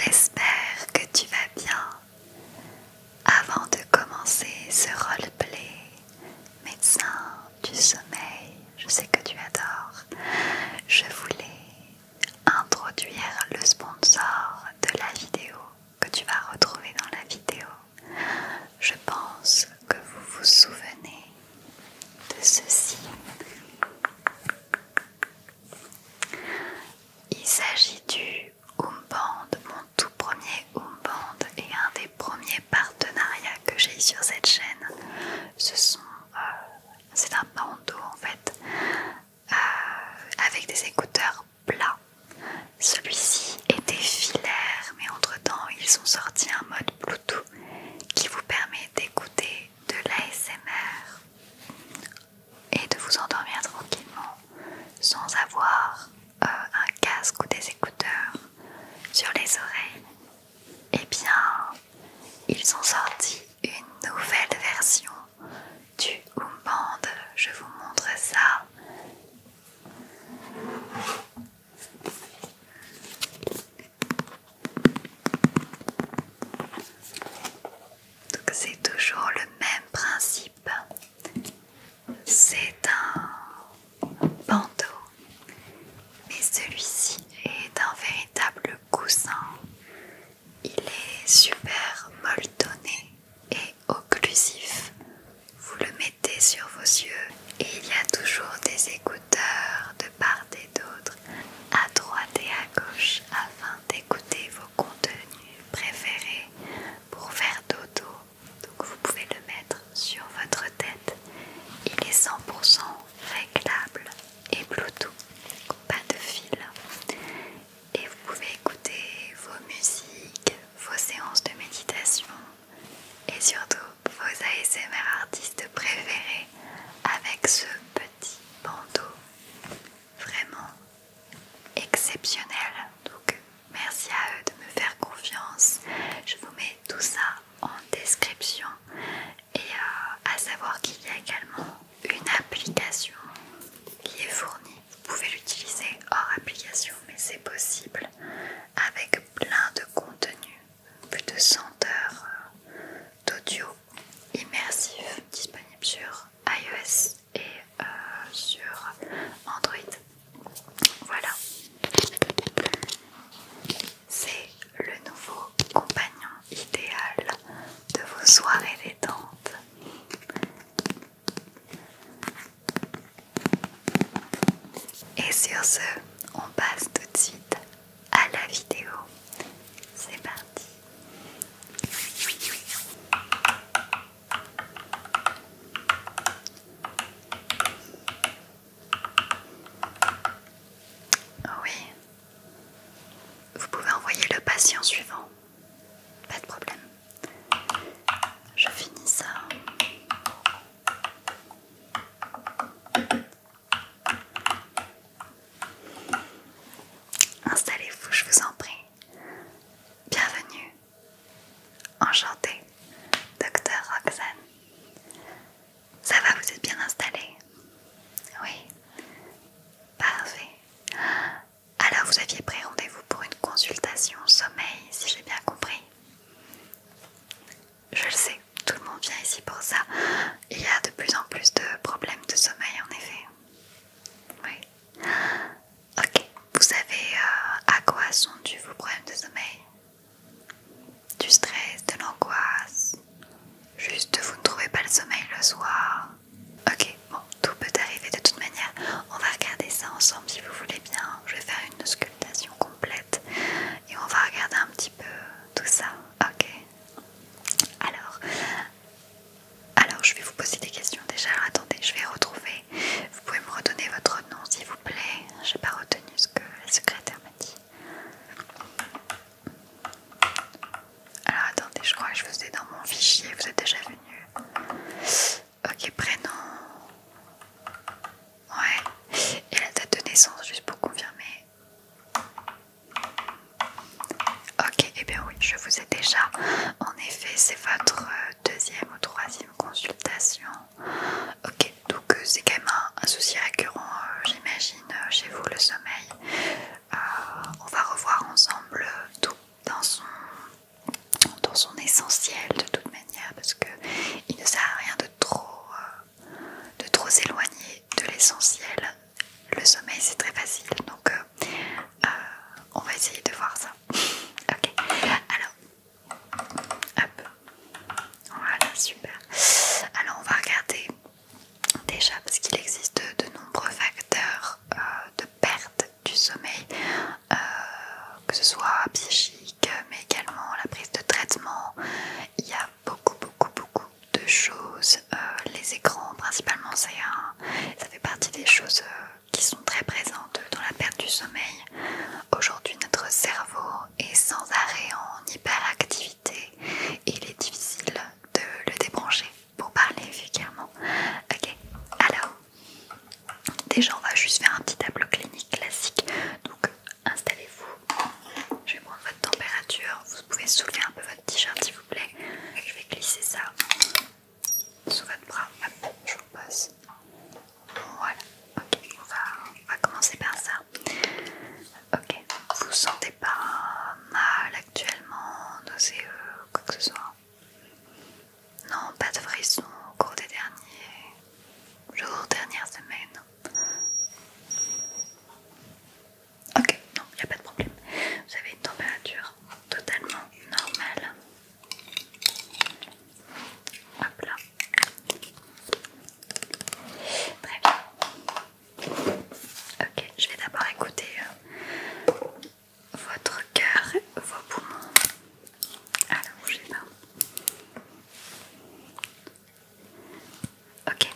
J'espère que tu vas bien. Avant de commencer ce roleplay médecin du sommeil, je sais que tu adores, je voulais introduire le sponsor de la vidéo que tu vas retrouver dans la vidéo. Je pense que vous vous souvenez de ceci. Il s'agit du Oomband, mon tout premier Oomband et un des premiers partenariats que j'ai eu sur cette chaîne. C'est un bandeau en fait, avec des écouteurs plats. Celui-ci était filaire, mais entre temps ils ont sorti un mode Bluetooth qui vous permet d'écouter de l'ASMR et de vous endormir tranquillement sans avoir un casque ou des écouteurs sur les oreilles. Eh bien, ils ont sorti une nouvelle version du Oomband. Je vous montre ça. Donc c'est toujours le même principe. C'est un bandeau, mais celui-ci est un véritable coussin. Il est super molletonné et occlusif. Vous le mettez sur vos yeux et il y a toujours des écouteurs de part et d'autre, à droite et à gauche, afin d'écouter vos contenus préférés pour faire dodo. Donc vous pouvez le mettre sur votre tête. Il est 100% réglable et Bluetooth, pas de fil. Et vous pouvez écouter vos musiques, vos séances de méditation et surtout vos ASMR artistes préférés avec ce petit bandeau vraiment exceptionnel. Donc merci à eux de me faire confiance. Je vous mets tout ça en description et à savoir qu'il y a également une application qui est fournie. Vous pouvez l'utiliser hors application, mais c'est possible avec plein de contenu, plus de 100 heures d'audio immersif disponible sur iOS et sur Android. Voilà, c'est le nouveau compagnon idéal de vos soirées détente. Et sur ce, on passe tout de suite à la vidéo. C'est parti. Oui, vous pouvez envoyer le patient suivant. Pas de problème. Je finis ça. Installez-vous, je vous en prie. Bienvenue. Enchantée, Docteur Roxane. Ça va, vous êtes bien installée? Oui. Parfait. Alors vous aviez pris rendez-vous pour une consultation sommeil, si j'ai bien compris. Je le sais, tout le monde vient ici pour ça. Il y a de plus en plus de problèmes de sommeil en effet. Oui. Ok, vous savez à quoi sont dus vos problèmes de sommeil? Du stress, de l'angoisse? Juste vous ne trouvez pas le sommeil le soir? Ok, bon, tout peut arriver de toute manière. On va regarder ça ensemble si vous voulez bien. Je vais faire une auscultation complète et on va regarder un petit peu tout ça. Ok. Alors je vais vous poser des questions déjà. Alors, attendez, je vais retrouver. Vous pouvez me redonner votre nom s'il vous plaît. Je n'ai pas retenu ce que la secrétaire m'a dit. Alors attendez, je crois que je vous ai dans mon fichier. Vous êtes déjà venu. Ok, prénom. Ouais. Et la date de naissance, juste pour confirmer. Ok, et bien oui, je vous ai déjà. En effet, c'est votre deuxième ou troisième consultation. Ok, donc c'est quand même un souci récurrent, j'imagine, chez vous, le sommeil. On va revoir ensemble tout dans perte du sommeil. Aujourd'hui, notre cerveau est sans arrêt en hyperactivité et il est difficile de le débrancher pour parler vulgairement. Ok, alors déjà on va juste faire un petit tableau clinique classique. Donc installez-vous, je vais prendre votre température, vous pouvez soulever un peu votre t-shirt s'il vous plaît. Je vais glisser ça sous votre bras, hop, je vous passe. Voilà, ok, on va commencer par ça. Ok, vous sentez pas mal actuellement, nauséeux, quoi que ce soit? Non, pas de frissons au cours des derniers jours, dernières semaines. Ok, non, il n'y a pas de problème. Vous avez une température totalement normale. Hop là. Très bien. Ok, je vais d'abord écouter votre cœur, vos poumons. Alors, bougez pas. Ok,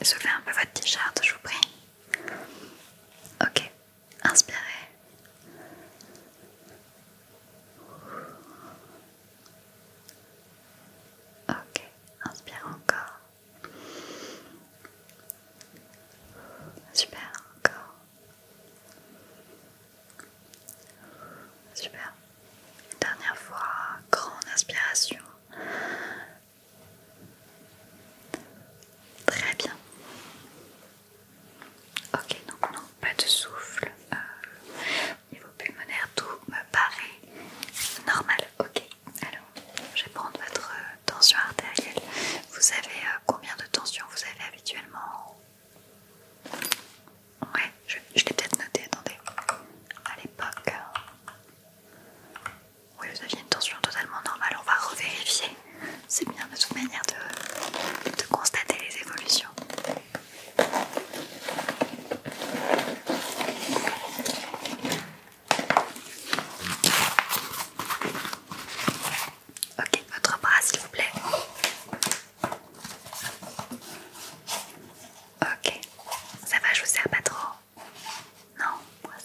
soulevez un peu votre t-shirt, je vous prie. Ok, inspirez. Ok, inspirez encore. Super, encore. Super. Dernière fois, grande inspiration. Très bien. Ok, donc non, pas de souffle. Niveau pulmonaire, tout me paraît normal. Ok, alors je vais prendre votre tension artérielle. Vous savez combien de tension vous avez habituellement? Ouais, je l'ai peut-être noté, attendez. À l'époque, oui, vous aviez une tension totalement normale. On va revérifier. C'est bien de toute manière de constater les évolutions. Ok, votre bras s'il vous plaît. Ok, ça va, je vous sers pas trop. Non,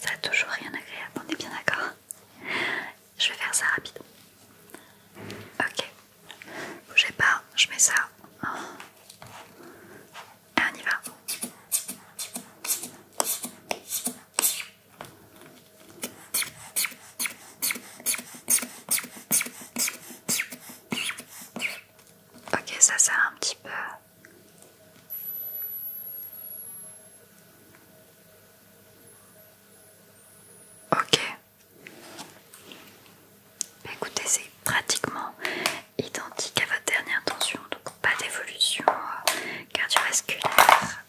ça a toujours rien agréable, on est bien d'accord. Je vais faire ça rapide. Ok, bougez pas, je mets ça. Et on y va. Ok, ça sert un petit peu. Ok. Bah écoutez, c'est pratiquement identique à votre dernière tension, donc pas d'évolution cardiovasculaire.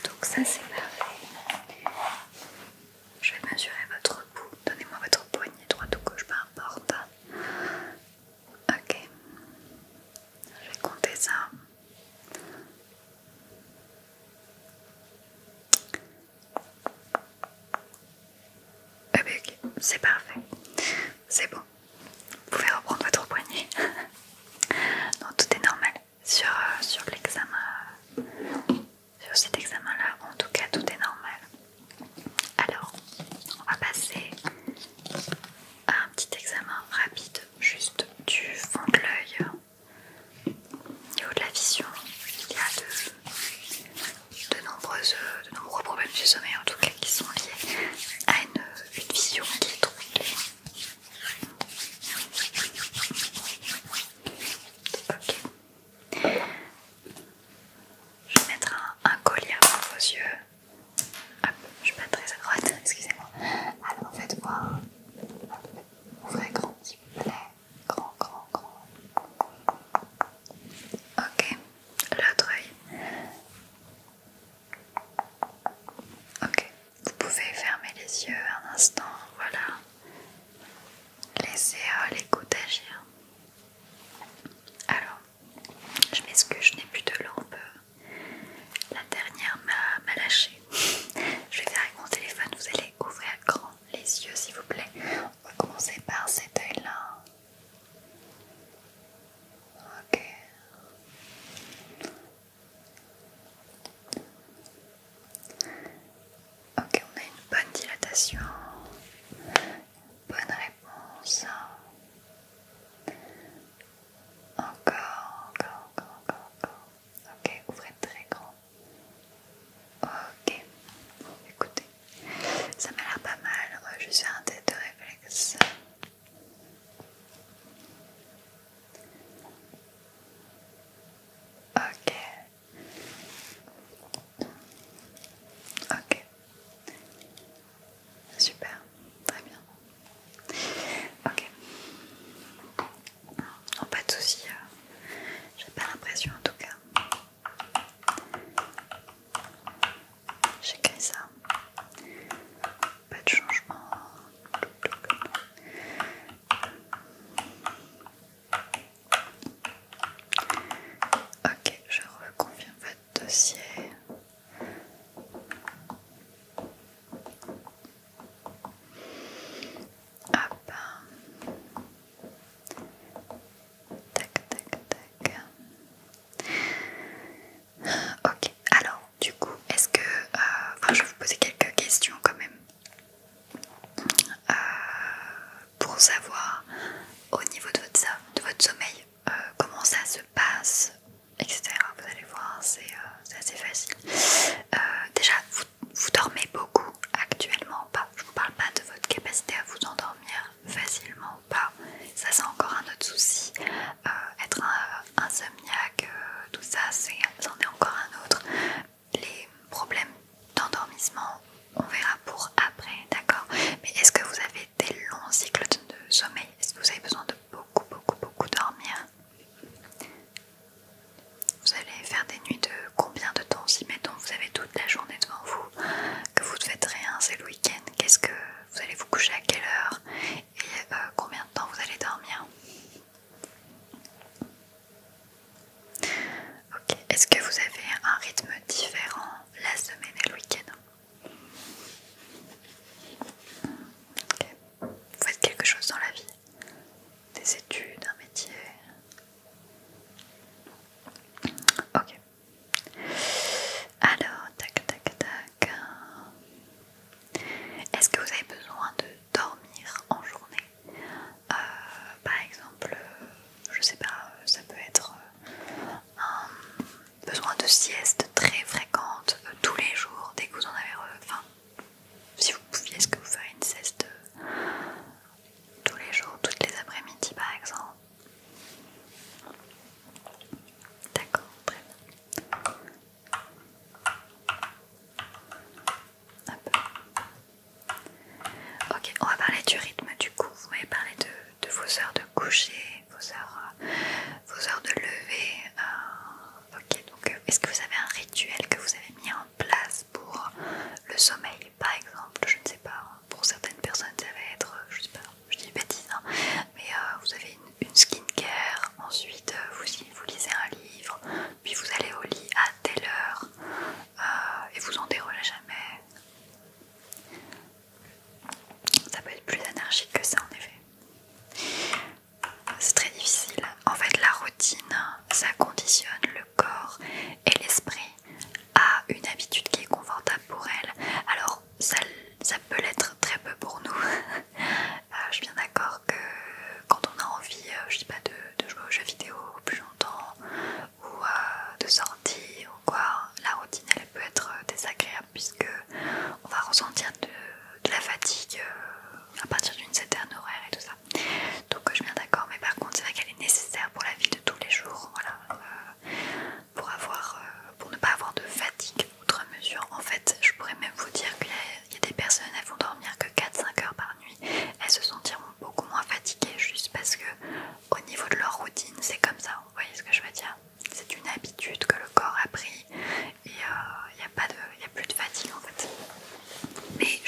Donc ça c'est parfait. Je vais mesurer votre pouls. Donnez-moi votre poignet droite ou gauche, peu importe. Ok. Je vais compter ça. Ah bah ok, c'est parfait. C'est bon. Vous pouvez reprendre votre poignet. Non, tout est normal. Sur l'examen, sur cet examen-là, en tout cas, tout est normal. Alors, on va passer à un petit examen rapide, juste du fond de l'œil. Au niveau de la vision, il y a de nombreux problèmes du sommeil, en tout cas, qui sont liés à une vision qui est troublée. Ok. Je vais mettre un collier avant vos yeux. Hop, je suis pas très à droite, excusez-moi. Alors faites voir. Ouvrez grand s'il vous plaît. Grand, grand, grand. Ok. L'autre œil. Ok. Vous pouvez fermer les yeux un instant. Voilà. Laissez les gouttes agir. Alors, je m'excuse, je n'ai plus de lampe. La dernière m'a lâché. Je vais faire avec mon téléphone. Vous allez ouvrir grand les yeux s'il vous plaît. On va commencer par cet œil là. Ok. Ok, on a une relaxation. Bonne réponse. Encore. Ok, ouvrez très grand. Ok, bon, écoutez, ça m'a l'air pas mal. On va juste faire un test de réflexe. Ok. Ok. Super. Très bien. Ok. Non, pas de soucis. J'ai pas l'impression en tout cas. J'écris ça. Pas de changement. Ok, je reconfirme votre dossier. Hop. Tac, tac, tac. Ok, alors du coup, est-ce que... enfin, je vais vous poser quelques questions quand même. Pour savoir au niveau de votre sommeil, comment ça se passe, etc. Vous allez voir, c'est assez facile. Déjà, vous dormez beaucoup actuellement ou pas? Je vous parle pas de votre capacité à vous endormir facilement ou pas. Ça c'est encore un autre souci. Être insomniaque, tout ça, c'en est encore un autre. Les problèmes d'endormissement, on verra pour après, d'accord? Mais est-ce que vous avez des longs cycles de sommeil? Est-ce que vous avez besoin de beaucoup dormir? Vous allez faire des nuits de combien de temps? Si mettons vous avez toute la journée devant vous, que vous ne faites rien, c'est le week-end, qu'est-ce que vous allez vous coucher à quelle heure? Et combien de temps vous allez dormir? Ok, est-ce que vous avez un rythme différent la semaine et le week-end? Ok. Vous faites quelque chose dans la vie? Des études, un métier? Ok. Alors, tac. Est-ce que vous avez besoin de dormir en journée? Par exemple, je sais pas, ça peut être un besoin de sieste très fréquente tous les jours dès que vous en avez... Enfin, si vous pouviez, est-ce que vous feriez une sieste tous les jours, toutes les après-midi par exemple? D'accord, très bien. Hop. Ok, on va parler du rythme du coup. Vous m'avez parlé de vos heures de coucher, vos heures de lever. Ok, donc est-ce que vous avez un rituel que vous avez mis en place pour le sommeil par exemple? Je ne sais pas, pour certaines personnes ça va être, je sais pas, je dis bêtise, hein, mais vous avez une skincare, ensuite vous lisez un livre, puis vous allez au lit à telle heure et vous en déroulez jamais. Ça peut être plus anarchique que ça en effet. C'est très difficile. En fait, la routine, ça conditionne le corps et l'esprit à une habitude qui est confortable pour elle. Alors, ça peut l'être très peu pour nous. Je suis bien d'accord que quand on a envie, je dis pas de jouer aux jeux vidéo plus longtemps ou de sortir ou quoi, la routine elle peut être désagréable puisque on va ressentir de la fatigue à partir d'une certaine horaire et tout ça. Donc je suis bien d'accord, mais par contre c'est vrai qu'elle est nécessaire pour la vie de tous les jours, voilà, pour ne pas avoir de fatigue outre mesure. En fait, je pourrais même vous dire qu'il y a des personnes, elles vont dormir que 4-5 heures par nuit, elles se sentiront beaucoup moins fatiguées juste parce que au niveau de leur routine, c'est comme ça, vous voyez ce que je veux dire? C'est une habitude que le corps a pris et il n'y a plus de fatigue en fait. Mais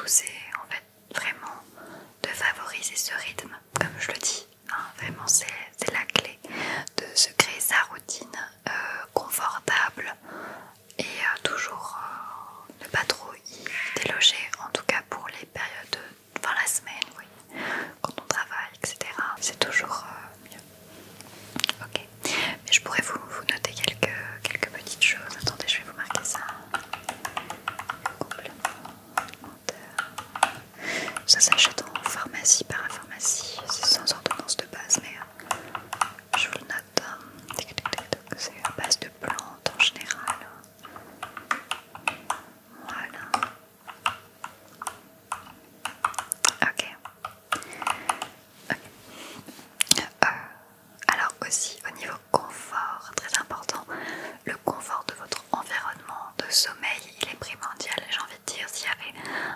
tout, c'est en fait vraiment de favoriser ce rythme, comme je le dis. Hein, vraiment, c'est la clé de se créer sa routine confortable et toujours ne pas trop y déloger, en tout cas pour les périodes, enfin la semaine, oui, quand on travaille, etc. C'est toujours mieux. Ok, mais je pourrais vous noter quelques petites choses. Attendez, je vais vous marquer ça. Complément alimentaire. Ça s'achète en pharmacie, parapharmacie, c'est sans ordonnance de base, mais je vous le note. C'est à base de plantes en général. Voilà. Ok. Alors aussi au niveau confort, très important, le confort de votre environnement de sommeil, il est primordial. J'ai envie de dire, s'il y avait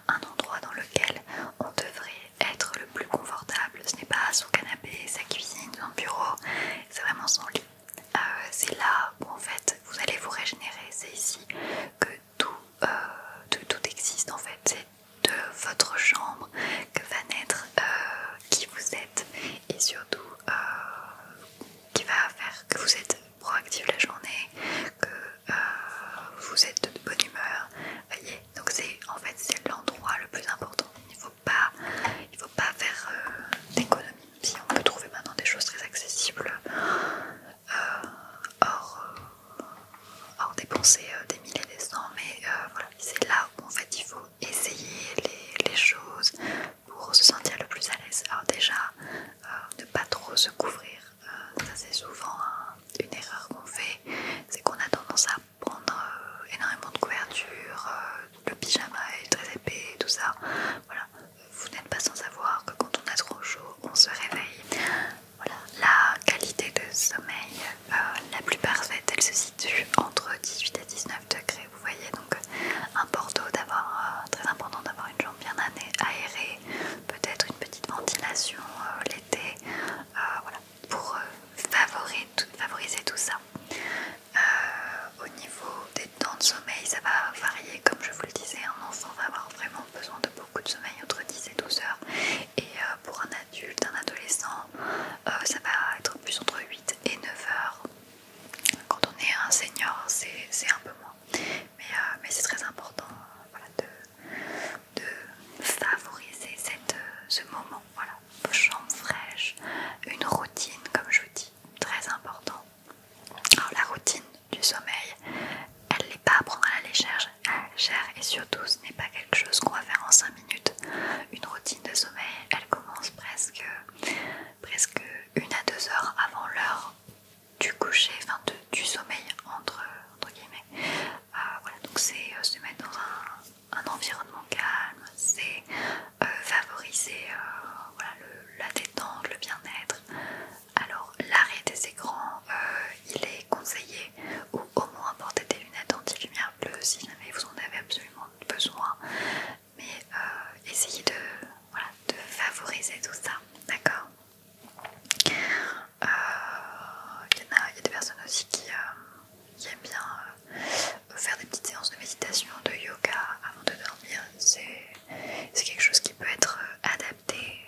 un endroit dans lequel on devrait être le plus confortable, ce n'est pas son canapé, sa cuisine, son bureau, c'est vraiment son lit. C'est là où en fait vous allez vous régénérer, c'est ici que tout existe en fait, c'est de votre chambre que va naître qui vous êtes et surtout qui va faire que vous êtes proactif la journée, que vous êtes de bonne humeur, voyez. Donc c'est en fait c'est l'endroit le plus important. Il faut pas faire d'économie. Si on peut trouver maintenant des choses très accessibles, hors dépenser des milliers des cents, mais voilà, c'est là où en fait il faut essayer les choses pour se sentir le plus à l'aise. Alors déjà, ne pas trop se couvrir, ça c'est souvent une erreur qu'on fait, c'est qu'on a tendance à prendre énormément de couverture, le pyjama est très épais, tout ça. Voilà, vous n'êtes pas sans savoir que quand on a trop chaud, on se réveille. Voilà, la qualité de sommeil la plus parfaite, elle se situe entre 18 et 19 degrés, vous voyez, donc important d'avoir, très important d'avoir une chambre bien aérée, peut-être une petite ventilation l'été, voilà, pour favoriser tout ça. Au niveau des temps de sommeil, ça va varier, comme je vous le disais, un enfant va avoir vraiment besoin de beaucoup de sommeil entre 10 et 12 heures, et pour un adulte, un adolescent, ça va être plus entre 8 et 9 heures. Quand on est un senior, c'est un peu moins, mais c'est très important voilà, de favoriser ce moment. Voilà, chambre fraîche, une routine, comme je vous dis, très important. Alors la routine du sommeil, elle n'est pas à prendre à la légère, et surtout ce n'est pas quelque chose qu'on va faire en 5 minutes. Une routine de sommeil, elle commence presque 1 à 2 heures avant l'heure du coucher, enfin du sommeil entre guillemets. Voilà, donc c'est se mettre dans un environnement calme, c'est favoriser voilà, la détente, le bien-être. Alors l'arrêt des écrans, il est conseillé, ou au moins porter des lunettes anti-lumière bleue si jamais vous en avez absolument besoin, mais essayez voilà, de favoriser tout ça, d'accord. Il y a des personnes aussi qui aiment bien faire des petites séances de méditation, de yoga avant de dormir. C'est quelque chose qui peut être adapté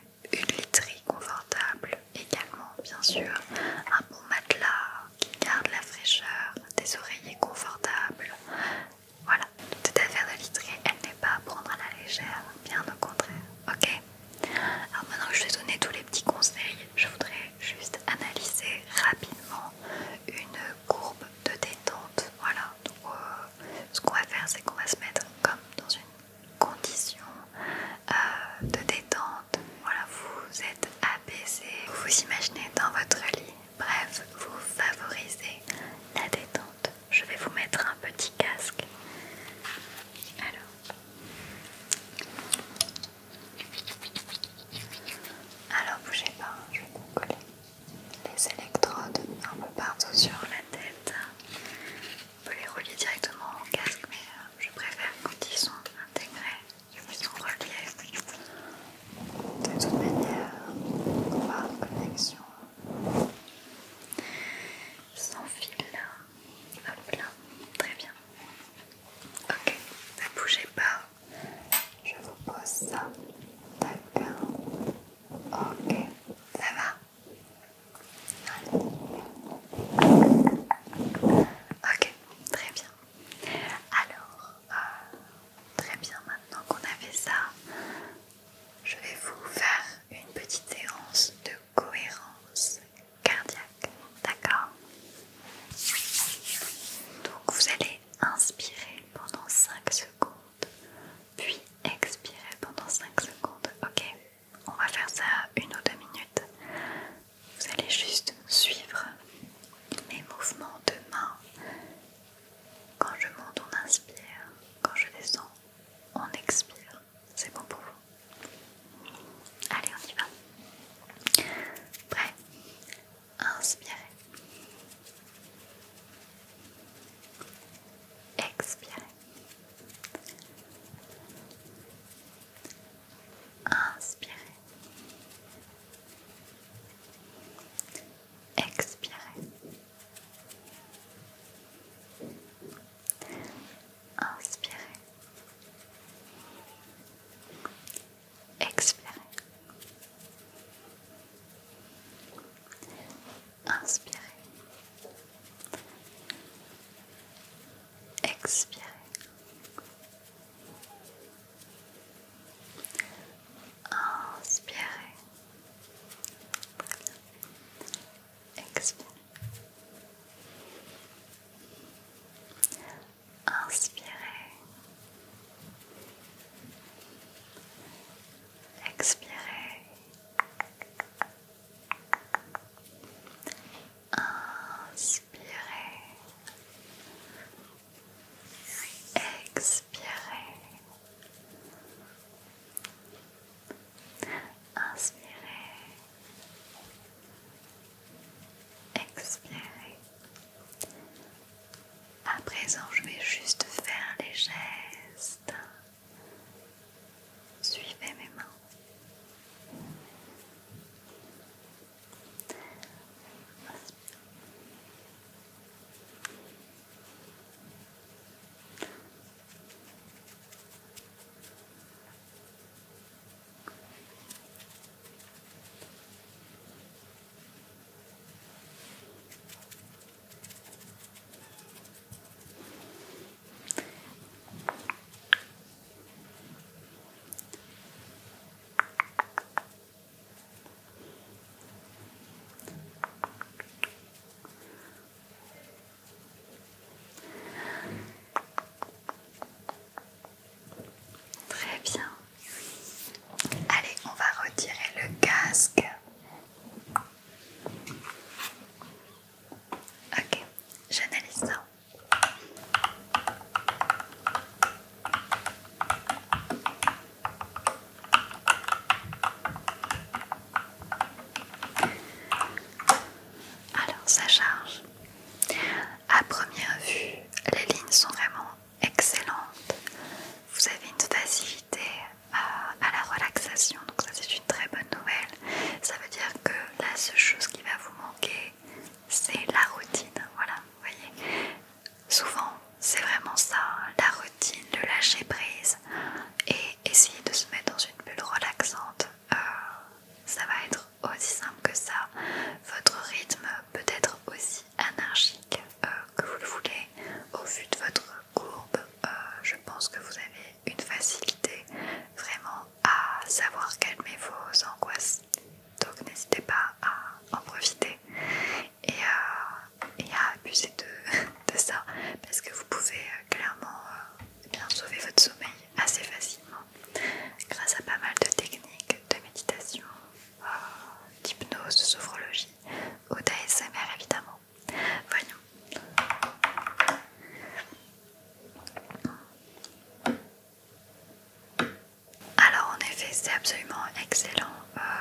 et c'est absolument excellent.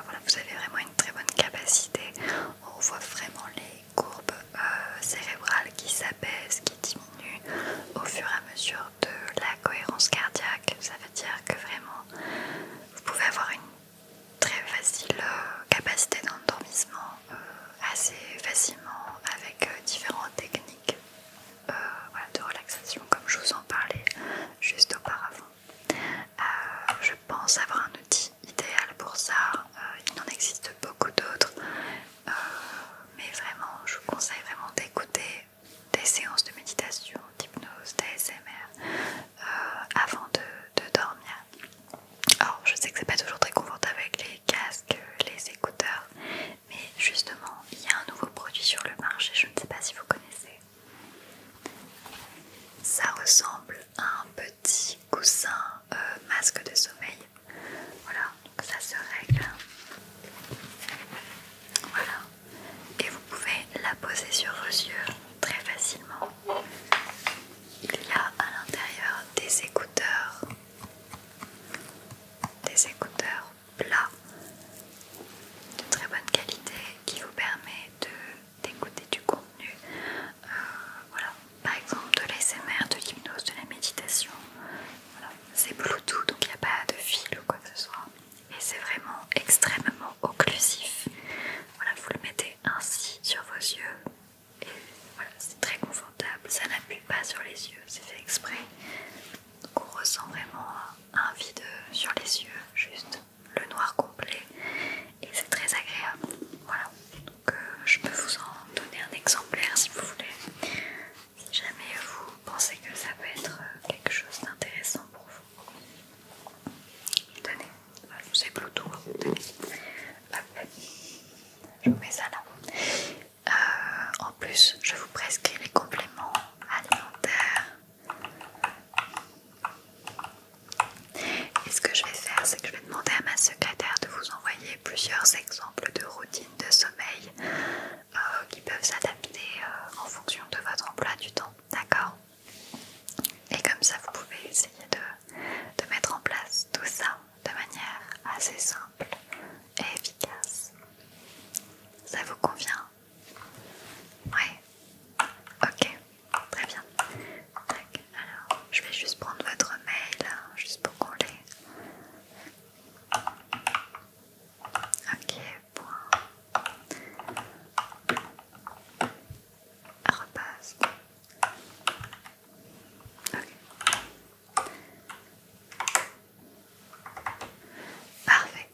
Voilà, vous avez vraiment une très bonne capacité. On voit vraiment les courbes cérébrales qui s'abaissent, qui diminuent au fur et à mesure de la cohérence cardiaque. Ça veut dire que vraiment vous pouvez avoir une très facile capacité d'endormissement assez facilement avec différentes techniques voilà, de relaxation comme je vous en parlais juste auparavant. Je pense avoir un outil idéal pour ça. Il en existe beaucoup d'autres, mais vraiment je vous conseille vraiment d'écouter des séances de méditation, d'hypnose, d'ASMR avant de dormir. Alors je sais que c'est pas toujours très confortable avec les casques, les écouteurs, mais justement il y a un nouveau produit sur le marché, je ne sais pas si vous connaissez. Ça ressemble à un petit coussin masque de sommeil. Voilà, donc ça se règle. Voilà, et vous pouvez la poser sur vos yeux très facilement. Il y a à l'intérieur des écouteurs plats de très bonne qualité qui vous permet d'écouter du contenu, voilà, par exemple de l'ASMR, de l'hypnose, de la méditation. Voilà. C'est Bluetooth donc il n'y a pas de fil ou quoi que ce soit et c'est vraiment extrêmement occlusif. Voilà, vous le mettez ainsi sur vos yeux et voilà, c'est très confortable, ça n'appuie pas sur les yeux, c'est fait exprès. Donc on ressent vraiment un vide sur les yeux, juste le noir complet et c'est très agréable. Voilà, donc je peux vous en donner un exemplaire si vous voulez, si jamais vous pensez que ça peut être quelque chose d'intéressant pour vous. Tenez, c'est Bluetooth, tenez. Hop. Je vous mets ça là. En plus, je vous prescris les compléments alimentaires. Et ce que je vais faire, c'est que je vais demander à ma secrétaire de vous envoyer plusieurs exemples de routines de sommeil qui peuvent s'adapter en fonction de votre emploi du temps. D'accord? Et comme ça, vous pouvez essayer de mettre en place tout ça de manière assez simple et efficace. Ça vous convient? Ouais. Ok, très bien. Tac. Alors, je vais juste prendre votre mail, juste pour qu'on l'ait. Ok, point. Arrobase. Ok. Parfait.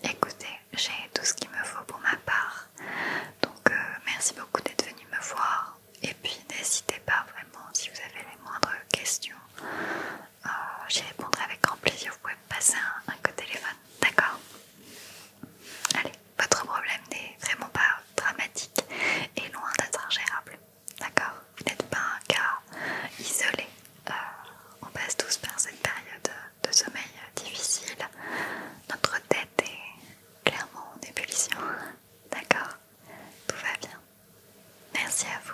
Écoutez, j'ai tout ce qu'il me faut pour ma part. Donc merci beaucoup d'être venu me voir. Et puis n'hésitez pas vraiment si vous avez les moindres questions. J'y répondrai avec grand plaisir. Vous pouvez me passer un coup de téléphone. D'accord? Allez, votre problème n'est vraiment pas dramatique et loin d'être ingérable. D'accord? Vous n'êtes pas un cas isolé. On passe tous par cette période de sommeil difficile. Notre tête est clairement en ébullition. D'accord? Tout va bien. Merci à vous.